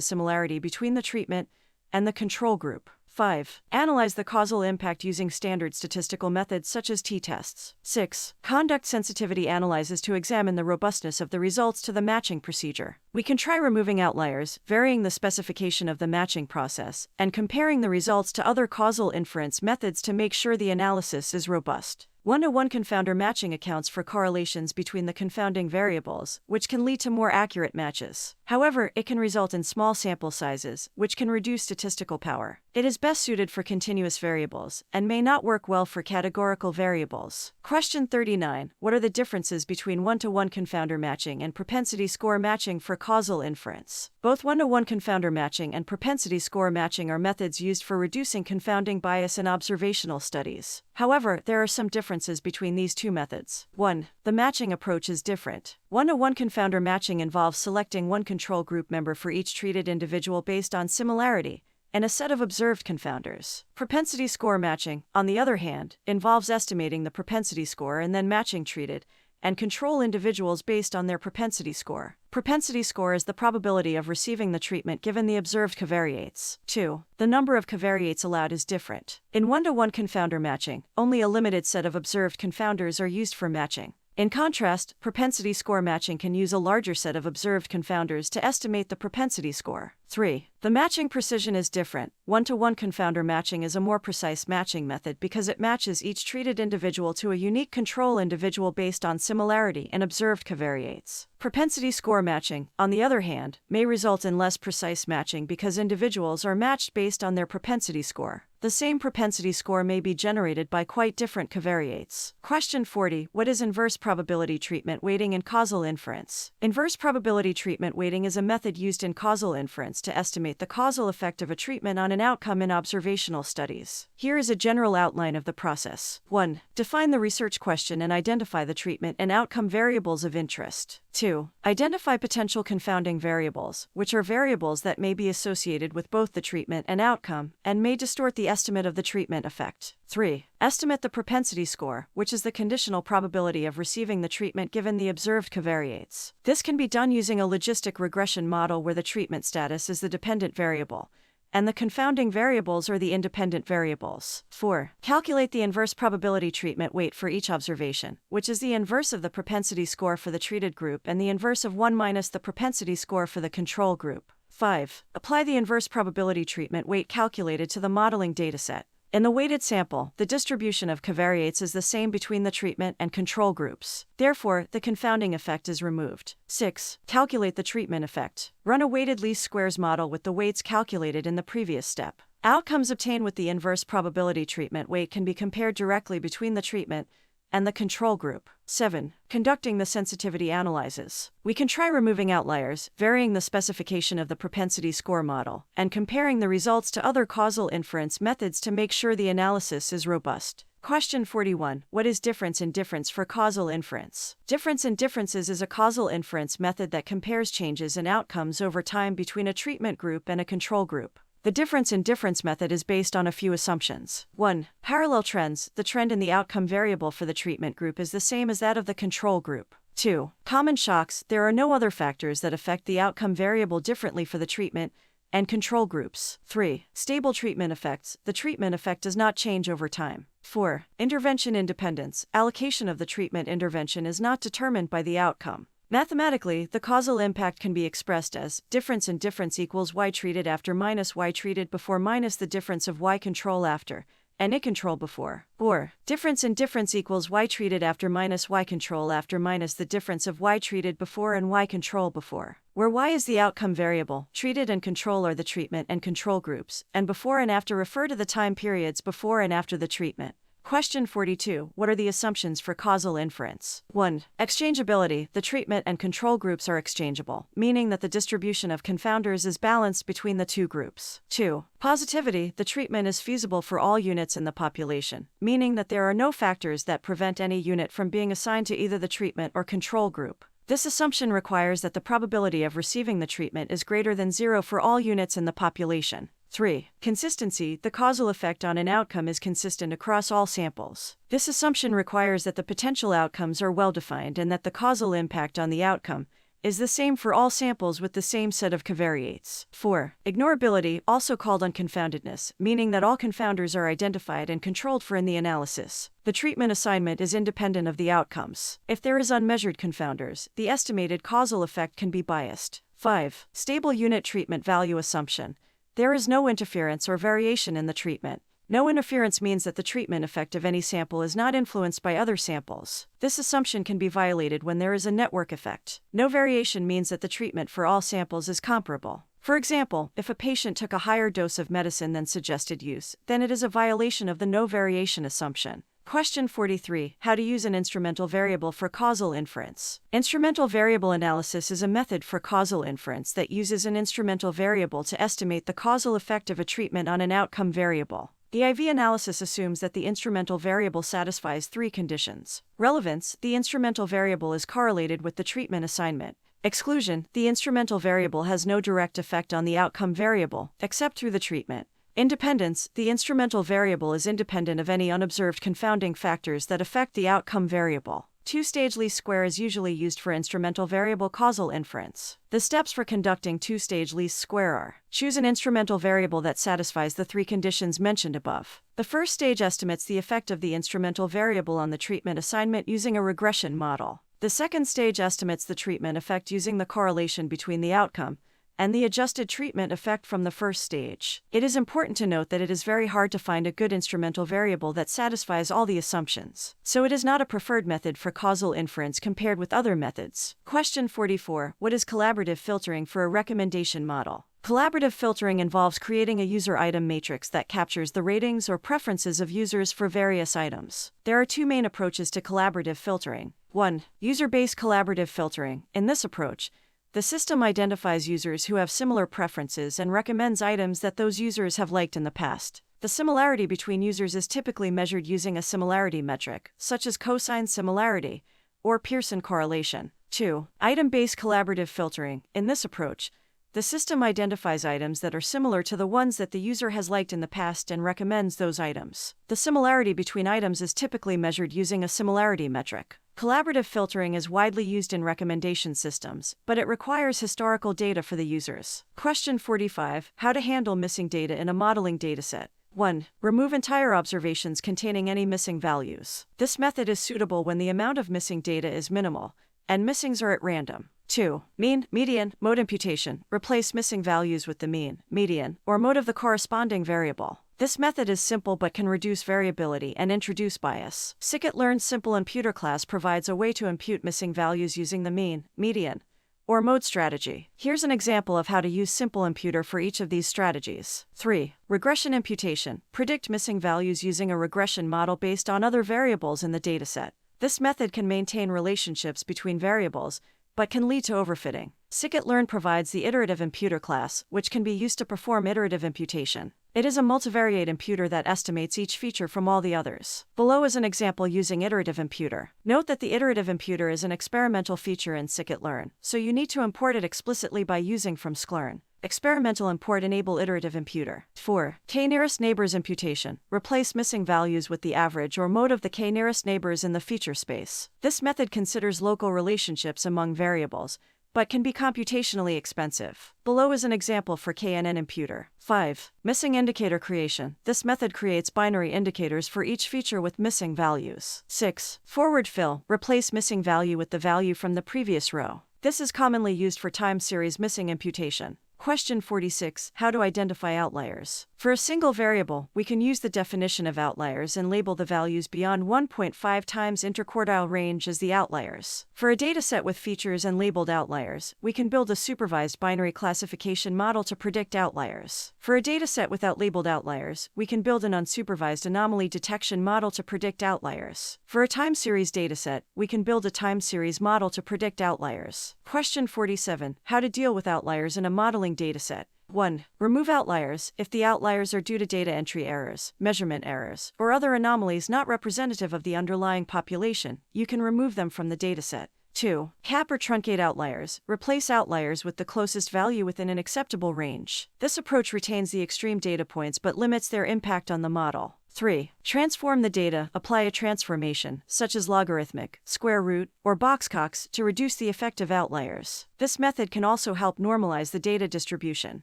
similarity between the treatment and the control group. 5. Analyze the causal impact using standard statistical methods such as t-tests. 6. Conduct sensitivity analyses to examine the robustness of the results to the matching procedure. We can try removing outliers, varying the specification of the matching process, and comparing the results to other causal inference methods to make sure the analysis is robust. One-to-one confounder matching accounts for correlations between the confounding variables, which can lead to more accurate matches. However, it can result in small sample sizes, which can reduce statistical power. It is best suited for continuous variables, and may not work well for categorical variables. Question 39. What are the differences between one-to-one confounder matching and propensity score matching for causal inference? Both one-to-one confounder matching and propensity score matching are methods used for reducing confounding bias in observational studies. However, there are some differences between these two methods. 1. The matching approach is different. One-to-one confounder matching involves selecting one control group member for each treated individual based on similarity, and a set of observed confounders. Propensity score matching, on the other hand, involves estimating the propensity score and then matching treated and control individuals based on their propensity score. Propensity score is the probability of receiving the treatment given the observed covariates. 2. The number of covariates allowed is different. In one-to-one confounder matching, only a limited set of observed confounders are used for matching. In contrast, propensity score matching can use a larger set of observed confounders to estimate the propensity score. 3. The matching precision is different. One-to-one confounder matching is a more precise matching method because it matches each treated individual to a unique control individual based on similarity and observed covariates. Propensity score matching, on the other hand, may result in less precise matching because individuals are matched based on their propensity score. The same propensity score may be generated by quite different covariates. Question 40. What is inverse probability treatment weighting in causal inference? Inverse probability treatment weighting is a method used in causal inference to estimate the causal effect of a treatment on an outcome in observational studies. Here is a general outline of the process. 1. Define the research question and identify the treatment and outcome variables of interest. 2. Identify potential confounding variables, which are variables that may be associated with both the treatment and outcome, and may distort the estimate of the treatment effect. 3. Estimate the propensity score, which is the conditional probability of receiving the treatment given the observed covariates. This can be done using a logistic regression model where the treatment status is the dependent variable, and the confounding variables are the independent variables. 4. Calculate the inverse probability treatment weight for each observation, which is the inverse of the propensity score for the treated group and the inverse of 1 minus the propensity score for the control group. 5. Apply the inverse probability treatment weight calculated to the modeling dataset. In the weighted sample, the distribution of covariates is the same between the treatment and control groups. Therefore, the confounding effect is removed. 6. Calculate the treatment effect. Run a weighted least squares model with the weights calculated in the previous step. Outcomes obtained with the inverse probability treatment weight can be compared directly between the treatment and the control group. 7. Conducting the sensitivity analyses. We can try removing outliers, varying the specification of the propensity score model, and comparing the results to other causal inference methods to make sure the analysis is robust. Question 41. What is difference in difference for causal inference? Difference in differences is a causal inference method that compares changes in outcomes over time between a treatment group and a control group. The difference in difference method is based on a few assumptions. 1. Parallel trends. The trend in the outcome variable for the treatment group is the same as that of the control group. 2. Common shocks. There are no other factors that affect the outcome variable differently for the treatment and control groups. 3. Stable treatment effects. The treatment effect does not change over time. 4. Intervention independence. Allocation of the treatment intervention is not determined by the outcome. Mathematically, the causal impact can be expressed as difference in difference equals y treated after minus y treated before minus the difference of y control after, and I control before. Or, difference in difference equals y treated after minus y control after minus the difference of y treated before and y control before. Where y is the outcome variable, treated and control are the treatment and control groups, and before and after refer to the time periods before and after the treatment. Question 42. What are the assumptions for causal inference? 1. Exchangeability. The treatment and control groups are exchangeable, meaning that the distribution of confounders is balanced between the two groups. 2. Positivity. The treatment is feasible for all units in the population, meaning that there are no factors that prevent any unit from being assigned to either the treatment or control group. This assumption requires that the probability of receiving the treatment is greater than 0 for all units in the population. 3. Consistency. The causal effect on an outcome is consistent across all samples. This assumption requires that the potential outcomes are well defined and that the causal impact on the outcome is the same for all samples with the same set of covariates. 4. Ignorability, also called unconfoundedness, meaning that all confounders are identified and controlled for in the analysis. The treatment assignment is independent of the outcomes. If there is unmeasured confounders, the estimated causal effect can be biased. 5. Stable unit treatment value assumption. There is no interference or variation in the treatment, No interference means that the treatment effect of any sample is not influenced by other samples. This assumption can be violated when there is a network effect. No variation means that the treatment for all samples is comparable. For example, if a patient took a higher dose of medicine than suggested use, then it is a violation of the no variation assumption. Question 43. How to use an instrumental variable for causal inference. Instrumental variable analysis is a method for causal inference that uses an instrumental variable to estimate the causal effect of a treatment on an outcome variable. The IV analysis assumes that the instrumental variable satisfies three conditions. Relevance, the instrumental variable is correlated with the treatment assignment. Exclusion, the instrumental variable has no direct effect on the outcome variable, except through the treatment. Independence, the instrumental variable is independent of any unobserved confounding factors that affect the outcome variable. Two-stage least square is usually used for instrumental variable causal inference. The steps for conducting two-stage least square are: choose an instrumental variable that satisfies the three conditions mentioned above. The first stage estimates the effect of the instrumental variable on the treatment assignment using a regression model. The second stage estimates the treatment effect using the correlation between the outcome and the adjusted treatment effect from the first stage. It is important to note that it is very hard to find a good instrumental variable that satisfies all the assumptions, so it is not a preferred method for causal inference compared with other methods. Question 44. What is collaborative filtering for a recommendation model? Collaborative filtering involves creating a user item matrix that captures the ratings or preferences of users for various items. There are two main approaches to collaborative filtering. 1. User-based collaborative filtering. In this approach, the system identifies users who have similar preferences and recommends items that those users have liked in the past. The similarity between users is typically measured using a similarity metric, such as cosine similarity or Pearson correlation. 2. Item-based collaborative filtering. In this approach, the system identifies items that are similar to the ones that the user has liked in the past and recommends those items. The similarity between items is typically measured using a similarity metric. Collaborative filtering is widely used in recommendation systems, but it requires historical data for the users. Question 45. How to handle missing data in a modeling dataset. 1. Remove entire observations containing any missing values. This method is suitable when the amount of missing data is minimal, and missings are at random. 2. Mean, median, mode imputation. Replace missing values with the mean, median, or mode of the corresponding variable. This method is simple but can reduce variability and introduce bias. Scikit-learn's simple imputer class provides a way to impute missing values using the mean, median, or mode strategy. Here's an example of how to use simple imputer for each of these strategies. 3. Regression imputation. Predict missing values using a regression model based on other variables in the dataset. This method can maintain relationships between variables, but can lead to overfitting. Scikit-learn provides the iterative imputer class, which can be used to perform iterative imputation. It is a multivariate imputer that estimates each feature from all the others. Below is an example using iterative imputer. Note that the iterative imputer is an experimental feature in Scikit-learn, so you need to import it explicitly by using from sklearn. Experimental import enable iterative imputer. 4. K-nearest neighbors imputation. Replace missing values with the average or mode of the k-nearest neighbors in the feature space. This method considers local relationships among variables, but can be computationally expensive. Below is an example for KNN imputer. 5. Missing indicator creation. This method creates binary indicators for each feature with missing values. 6. Forward fill. Replace missing value with the value from the previous row. This is commonly used for time series missing imputation. Question 46. How to identify outliers. For a single variable, we can use the definition of outliers and label the values beyond 1.5 times interquartile range as the outliers. For a dataset with features and labeled outliers, we can build a supervised binary classification model to predict outliers. For a dataset without labeled outliers, we can build an unsupervised anomaly detection model to predict outliers. For a time series dataset, we can build a time series model to predict outliers. Question 47. How to deal with outliers in a modeling dataset. 1. Remove outliers. If the outliers are due to data entry errors, measurement errors, or other anomalies not representative of the underlying population, you can remove them from the dataset. 2. Cap or truncate outliers. Replace outliers with the closest value within an acceptable range. This approach retains the extreme data points but limits their impact on the model. 3. Transform the data, apply a transformation, such as logarithmic, square root, or box-Cox, to reduce the effect of outliers. This method can also help normalize the data distribution.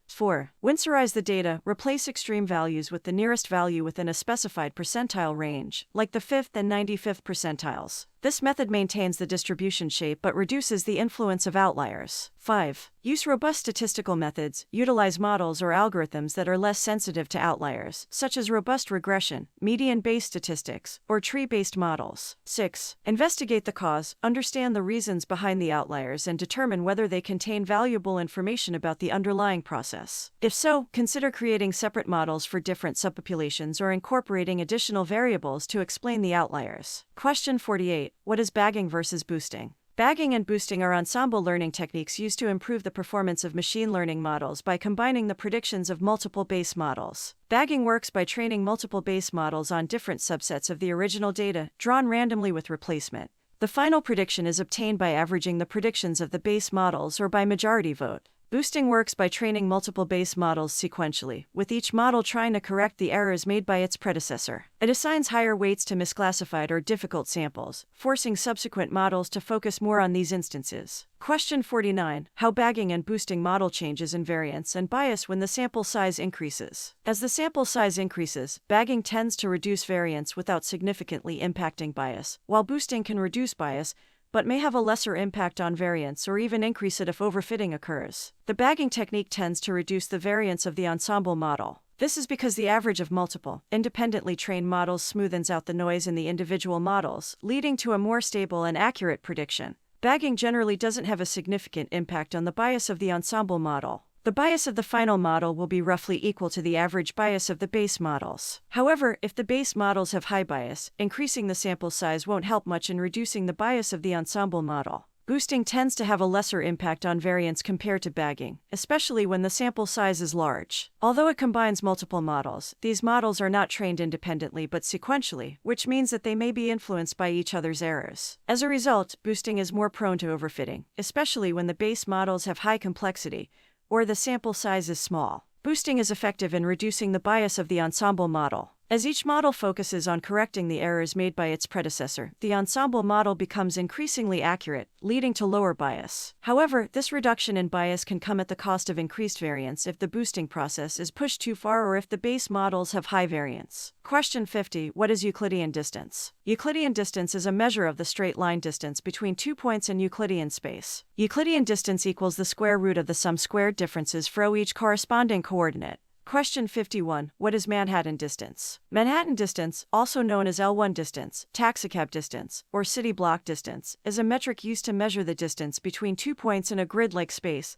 4. Winsorize the data, replace extreme values with the nearest value within a specified percentile range, like the 5th and 95th percentiles. This method maintains the distribution shape but reduces the influence of outliers. 5. Use robust statistical methods, utilize models or algorithms that are less sensitive to outliers, such as robust regression, median-based statistics, or tree-based models. 6. Investigate the cause, understand the reasons behind the outliers and determine whether they contain valuable information about the underlying process. If so, consider creating separate models for different subpopulations or incorporating additional variables to explain the outliers. Question 48. What is bagging versus boosting? Bagging and boosting are ensemble learning techniques used to improve the performance of machine learning models by combining the predictions of multiple base models. Bagging works by training multiple base models on different subsets of the original data, drawn randomly with replacement. The final prediction is obtained by averaging the predictions of the base models or by majority vote. Boosting works by training multiple base models sequentially, with each model trying to correct the errors made by its predecessor. It assigns higher weights to misclassified or difficult samples, forcing subsequent models to focus more on these instances. Question 49. How bagging and boosting model changes in variance and bias when the sample size increases. As the sample size increases, bagging tends to reduce variance without significantly impacting bias, while boosting can reduce bias, but may have a lesser impact on variance or even increase it if overfitting occurs. The bagging technique tends to reduce the variance of the ensemble model. This is because the average of multiple, independently trained models smoothens out the noise in the individual models, leading to a more stable and accurate prediction. Bagging generally doesn't have a significant impact on the bias of the ensemble model. The bias of the final model will be roughly equal to the average bias of the base models. However, if the base models have high bias, increasing the sample size won't help much in reducing the bias of the ensemble model. Boosting tends to have a lesser impact on variance compared to bagging, especially when the sample size is large. Although it combines multiple models, these models are not trained independently but sequentially, which means that they may be influenced by each other's errors. As a result, boosting is more prone to overfitting, especially when the base models have high complexity, or the sample size is small. Boosting is effective in reducing the bias of the ensemble model. As each model focuses on correcting the errors made by its predecessor, the ensemble model becomes increasingly accurate, leading to lower bias. However, this reduction in bias can come at the cost of increased variance if the boosting process is pushed too far or if the base models have high variance. Question 50. What is Euclidean distance? Euclidean distance is a measure of the straight line distance between 2 points in Euclidean space. Euclidean distance equals the square root of the sum squared differences for each corresponding coordinate. Question 51. What is Manhattan distance? Manhattan distance, also known as L1 distance, taxicab distance, or city block distance, is a metric used to measure the distance between 2 points in a grid-like space,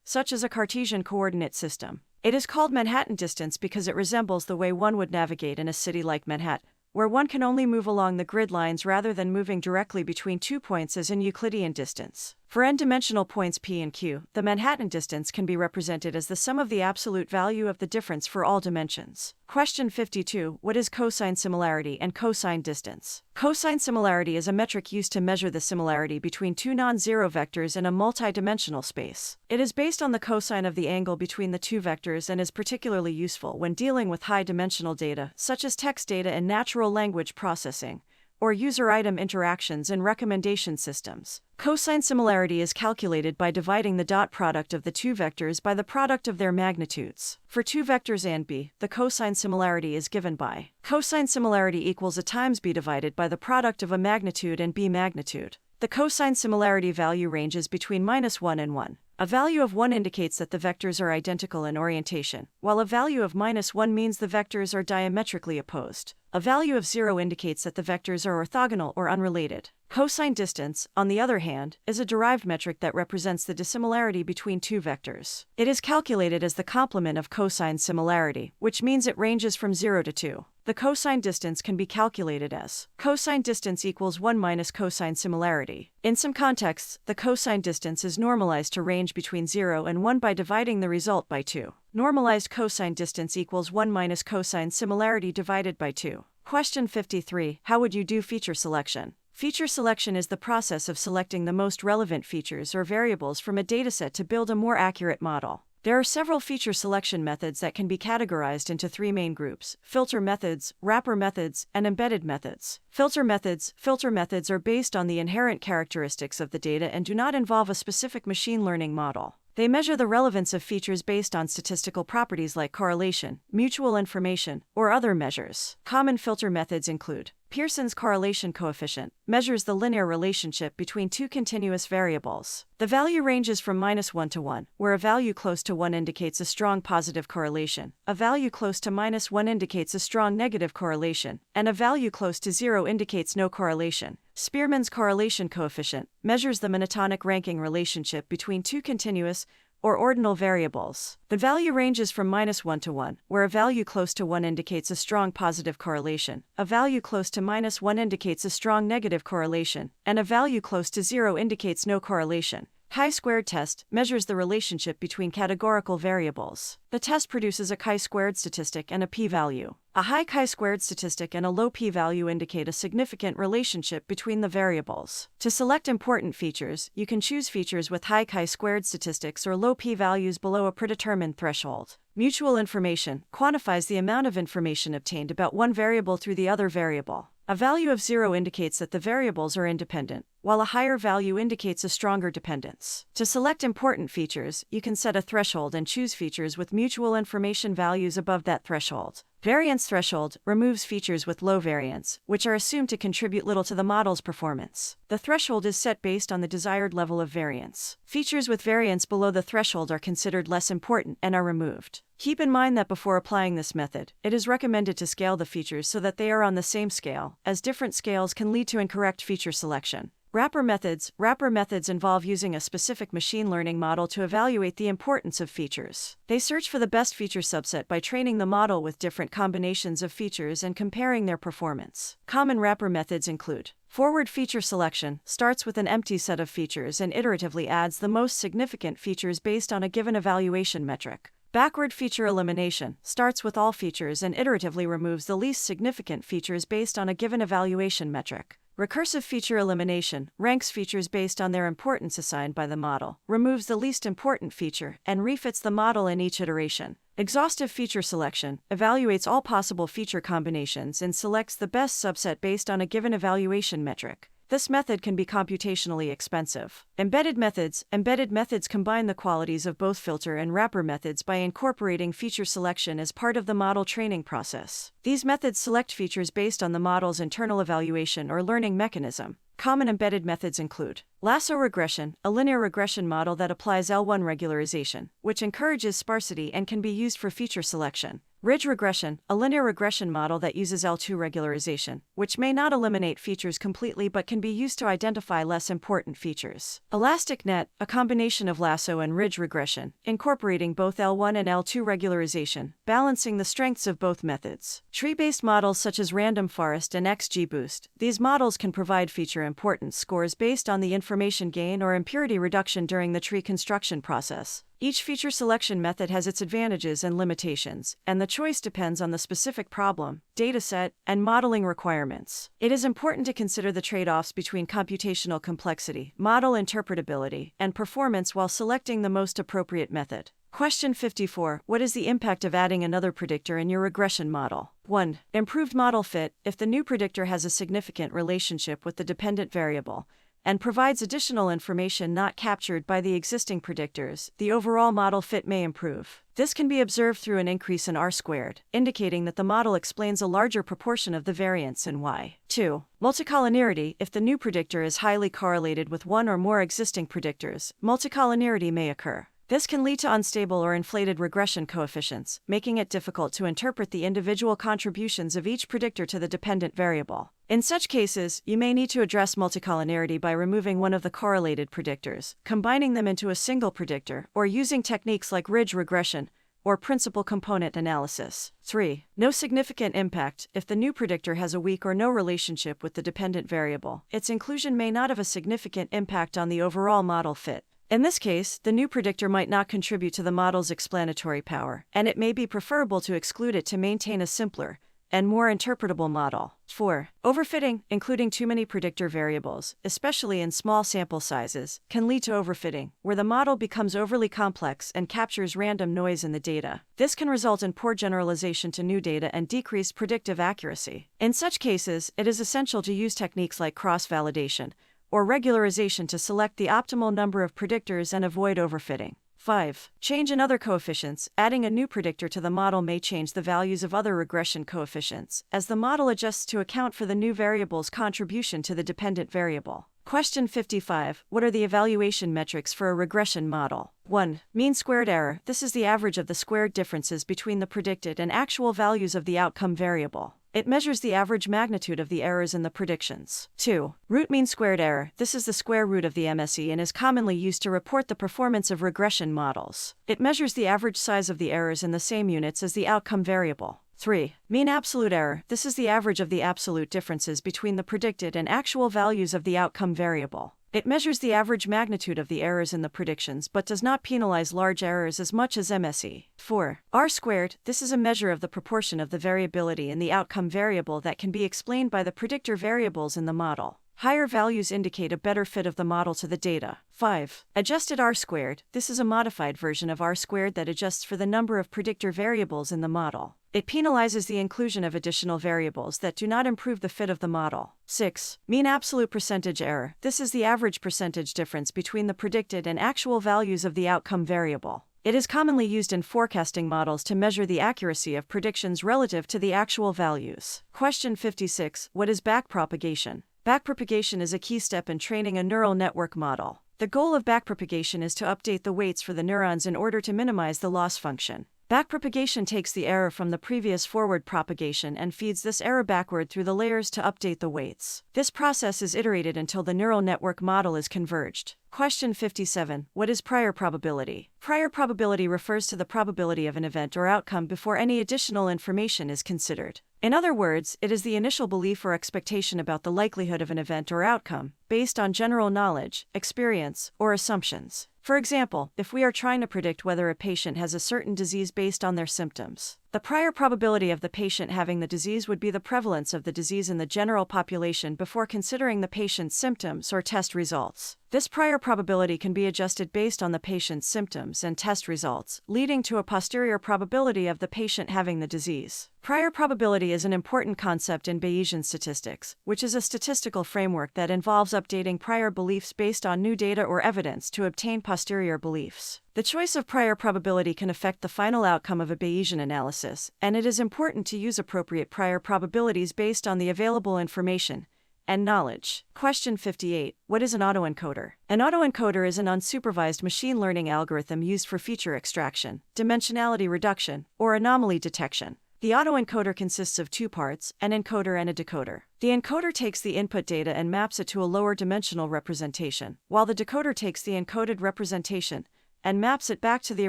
such as a Cartesian coordinate system. It is called Manhattan distance because it resembles the way one would navigate in a city like Manhattan, where one can only move along the grid lines rather than moving directly between 2 points as in Euclidean distance. For n-dimensional points P and Q, the Manhattan distance can be represented as the sum of the absolute value of the difference for all dimensions. Question 52. What is cosine similarity and cosine distance? Cosine similarity is a metric used to measure the similarity between two non-zero vectors in a multi-dimensional space. It is based on the cosine of the angle between the two vectors and is particularly useful when dealing with high-dimensional data, such as text data and natural language processing, or user-item interactions in recommendation systems. Cosine similarity is calculated by dividing the dot product of the two vectors by the product of their magnitudes. For two vectors A and B, the cosine similarity is given by cosine similarity equals A times B divided by the product of A magnitude and B magnitude. The cosine similarity value ranges between -1 and 1. A value of 1 indicates that the vectors are identical in orientation, while a value of -1 means the vectors are diametrically opposed. A value of 0 indicates that the vectors are orthogonal or unrelated. Cosine distance, on the other hand, is a derived metric that represents the dissimilarity between two vectors. It is calculated as the complement of cosine similarity, which means it ranges from 0 to 2. The cosine distance can be calculated as cosine distance equals 1 minus cosine similarity. In some contexts, the cosine distance is normalized to range between 0 and 1 by dividing the result by 2. Normalized cosine distance equals 1 minus cosine similarity divided by 2. Question 53. How would you do feature selection? Feature selection is the process of selecting the most relevant features or variables from a dataset to build a more accurate model. There are several feature selection methods that can be categorized into three main groups: filter methods, wrapper methods, and embedded methods. Filter methods are based on the inherent characteristics of the data and do not involve a specific machine learning model. They measure the relevance of features based on statistical properties like correlation, mutual information, or other measures. Common filter methods include Pearson's correlation coefficient, measures the linear relationship between two continuous variables. The value ranges from -1 to 1, where a value close to 1 indicates a strong positive correlation, a value close to -1 indicates a strong negative correlation, and a value close to 0 indicates no correlation. Spearman's correlation coefficient measures the monotonic ranking relationship between two continuous or ordinal variables. The value ranges from -1 to 1, where a value close to 1 indicates a strong positive correlation, a value close to -1 indicates a strong negative correlation, and a value close to 0 indicates no correlation. Chi-squared test measures the relationship between categorical variables. The test produces a chi-squared statistic and a p-value. A high chi-squared statistic and a low p-value indicate a significant relationship between the variables. To select important features, you can choose features with high chi-squared statistics or low p-values below a predetermined threshold. Mutual information quantifies the amount of information obtained about one variable through the other variable. A value of 0 indicates that the variables are independent, while a higher value indicates a stronger dependence. To select important features, you can set a threshold and choose features with mutual information values above that threshold. Variance threshold removes features with low variance, which are assumed to contribute little to the model's performance. The threshold is set based on the desired level of variance. Features with variance below the threshold are considered less important and are removed. Keep in mind that before applying this method, it is recommended to scale the features so that they are on the same scale, as different scales can lead to incorrect feature selection. Wrapper methods involve using a specific machine learning model to evaluate the importance of features. They search for the best feature subset by training the model with different combinations of features and comparing their performance. Common wrapper methods include forward feature selection, starts with an empty set of features and iteratively adds the most significant features based on a given evaluation metric. Backward feature elimination, starts with all features and iteratively removes the least significant features based on a given evaluation metric. Recursive feature elimination ranks features based on their importance assigned by the model, removes the least important feature, and refits the model in each iteration. Exhaustive feature selection evaluates all possible feature combinations and selects the best subset based on a given evaluation metric. This method can be computationally expensive. Embedded methods combine the qualities of both filter and wrapper methods by incorporating feature selection as part of the model training process. These methods select features based on the model's internal evaluation or learning mechanism. Common embedded methods include lasso regression, a linear regression model that applies L1 regularization, which encourages sparsity and can be used for feature selection. Ridge regression, a linear regression model that uses L2 regularization, which may not eliminate features completely but can be used to identify less important features. Elastic net, a combination of lasso and ridge regression, incorporating both L1 and L2 regularization, balancing the strengths of both methods. Tree-based models such as random forest and XGBoost, these models can provide feature importance scores based on the information gain or impurity reduction during the tree construction process. Each feature selection method has its advantages and limitations, and the choice depends on the specific problem, dataset, and modeling requirements. It is important to consider the trade-offs between computational complexity, model interpretability, and performance while selecting the most appropriate method. Question 54. What is the impact of adding another predictor in your regression model? 1. Improved model fit. If the new predictor has a significant relationship with the dependent variable, and provides additional information not captured by the existing predictors, the overall model fit may improve. This can be observed through an increase in R-squared, indicating that the model explains a larger proportion of the variance in Y. 2. Multicollinearity. If the new predictor is highly correlated with one or more existing predictors, multicollinearity may occur. This can lead to unstable or inflated regression coefficients, making it difficult to interpret the individual contributions of each predictor to the dependent variable. In such cases, you may need to address multicollinearity by removing one of the correlated predictors, combining them into a single predictor, or using techniques like ridge regression or principal component analysis. 3. No significant impact. If the new predictor has a weak or no relationship with the dependent variable, its inclusion may not have a significant impact on the overall model fit. In this case, the new predictor might not contribute to the model's explanatory power, and it may be preferable to exclude it to maintain a simpler, and more interpretable model. 4. Overfitting, including too many predictor variables, especially in small sample sizes, can lead to overfitting, where the model becomes overly complex and captures random noise in the data. This can result in poor generalization to new data and decreased predictive accuracy. In such cases, it is essential to use techniques like cross-validation or regularization to select the optimal number of predictors and avoid overfitting. 5. Change in other coefficients. Adding a new predictor to the model may change the values of other regression coefficients, as the model adjusts to account for the new variable's contribution to the dependent variable. Question 55. What are the evaluation metrics for a regression model? 1. Mean squared error. This is the average of the squared differences between the predicted and actual values of the outcome variable. It measures the average magnitude of the errors in the predictions. 2. Root mean squared error. This is the square root of the MSE and is commonly used to report the performance of regression models. It measures the average size of the errors in the same units as the outcome variable. 3. Mean absolute error. This is the average of the absolute differences between the predicted and actual values of the outcome variable. It measures the average magnitude of the errors in the predictions but does not penalize large errors as much as MSE. 4. R squared. This is a measure of the proportion of the variability in the outcome variable that can be explained by the predictor variables in the model. Higher values indicate a better fit of the model to the data. 5. Adjusted R squared. This is a modified version of R squared that adjusts for the number of predictor variables in the model. It penalizes the inclusion of additional variables that do not improve the fit of the model. 6. Mean absolute percentage error. This is the average percentage difference between the predicted and actual values of the outcome variable. It is commonly used in forecasting models to measure the accuracy of predictions relative to the actual values. Question 56. What is backpropagation? Backpropagation is a key step in training a neural network model. The goal of backpropagation is to update the weights for the neurons in order to minimize the loss function. Backpropagation takes the error from the previous forward propagation and feeds this error backward through the layers to update the weights. This process is iterated until the neural network model is converged. Question 57. What is prior probability? Prior probability refers to the probability of an event or outcome before any additional information is considered. In other words, it is the initial belief or expectation about the likelihood of an event or outcome, based on general knowledge, experience, or assumptions. For example, if we are trying to predict whether a patient has a certain disease based on their symptoms, the prior probability of the patient having the disease would be the prevalence of the disease in the general population before considering the patient's symptoms or test results. This prior probability can be adjusted based on the patient's symptoms and test results, leading to a posterior probability of the patient having the disease. Prior probability is an important concept in Bayesian statistics, which is a statistical framework that involves updating prior beliefs based on new data or evidence to obtain posterior beliefs. The choice of prior probability can affect the final outcome of a Bayesian analysis, and it is important to use appropriate prior probabilities based on the available information and knowledge. Question 58. What is an autoencoder? An autoencoder is an unsupervised machine learning algorithm used for feature extraction, dimensionality reduction, or anomaly detection. The autoencoder consists of two parts, an encoder and a decoder. The encoder takes the input data and maps it to a lower dimensional representation, while the decoder takes the encoded representation and maps it back to the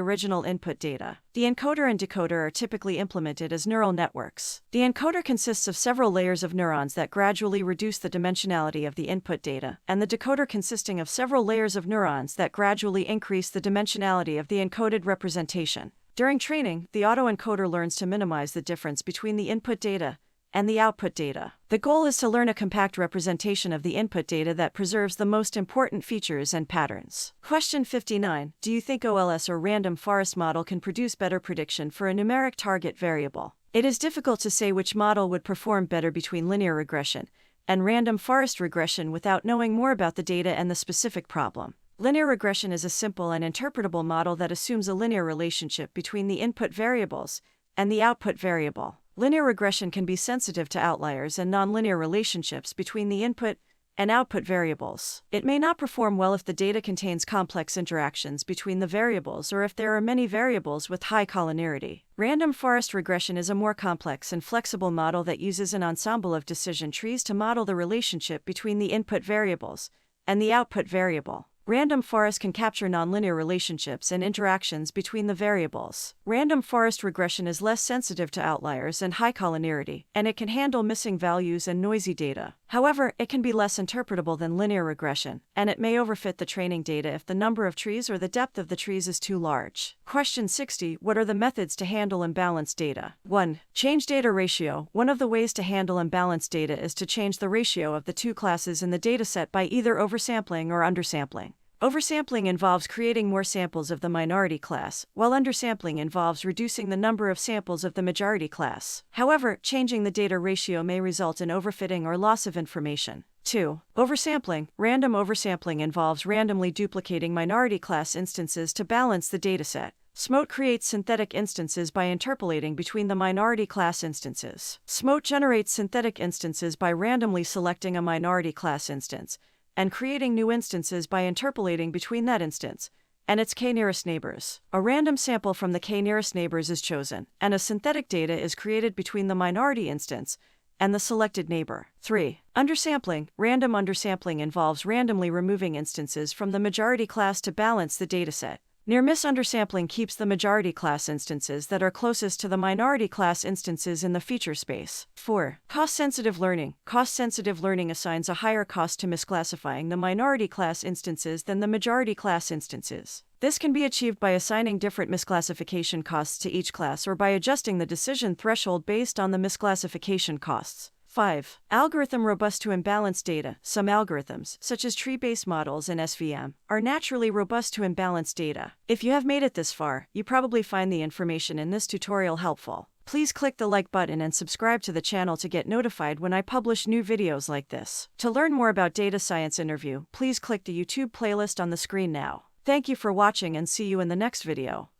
original input data. The encoder and decoder are typically implemented as neural networks. The encoder consists of several layers of neurons that gradually reduce the dimensionality of the input data, and the decoder consisting of several layers of neurons that gradually increase the dimensionality of the encoded representation. During training, the autoencoder learns to minimize the difference between the input data and the output data. The goal is to learn a compact representation of the input data that preserves the most important features and patterns. Question 59. Do you think OLS or random forest model can produce better prediction for a numeric target variable? It is difficult to say which model would perform better between linear regression and random forest regression without knowing more about the data and the specific problem. Linear regression is a simple and interpretable model that assumes a linear relationship between the input variables and the output variable. Linear regression can be sensitive to outliers and nonlinear relationships between the input and output variables. It may not perform well if the data contains complex interactions between the variables or if there are many variables with high collinearity. Random forest regression is a more complex and flexible model that uses an ensemble of decision trees to model the relationship between the input variables and the output variable. Random forest can capture nonlinear relationships and interactions between the variables. Random forest regression is less sensitive to outliers and high collinearity, and it can handle missing values and noisy data. However, it can be less interpretable than linear regression, and it may overfit the training data if the number of trees or the depth of the trees is too large. Question 60. What are the methods to handle imbalanced data? 1. Change data ratio. One of the ways to handle imbalanced data is to change the ratio of the two classes in the dataset by either oversampling or undersampling. Oversampling involves creating more samples of the minority class, while undersampling involves reducing the number of samples of the majority class. However, changing the data ratio may result in overfitting or loss of information. 2. Oversampling. Random oversampling involves randomly duplicating minority class instances to balance the dataset. SMOTE creates synthetic instances by interpolating between the minority class instances. SMOTE generates synthetic instances by randomly selecting a minority class instance and creating new instances by interpolating between that instance and its k-nearest neighbors. A random sample from the k-nearest neighbors is chosen, and a synthetic data is created between the minority instance and the selected neighbor. 3. Undersampling. Random undersampling involves randomly removing instances from the majority class to balance the dataset. Near-miss undersampling keeps the majority class instances that are closest to the minority class instances in the feature space. 4. Cost-sensitive learning. Cost-sensitive learning assigns a higher cost to misclassifying the minority class instances than the majority class instances. This can be achieved by assigning different misclassification costs to each class or by adjusting the decision threshold based on the misclassification costs. 5. Algorithm robust to imbalanced data. Some algorithms, such as tree-based models and SVM, are naturally robust to imbalanced data. If you have made it this far, you probably find the information in this tutorial helpful. Please click the like button and subscribe to the channel to get notified when I publish new videos like this. To learn more about data science interview, please click the YouTube playlist on the screen now. Thank you for watching and see you in the next video.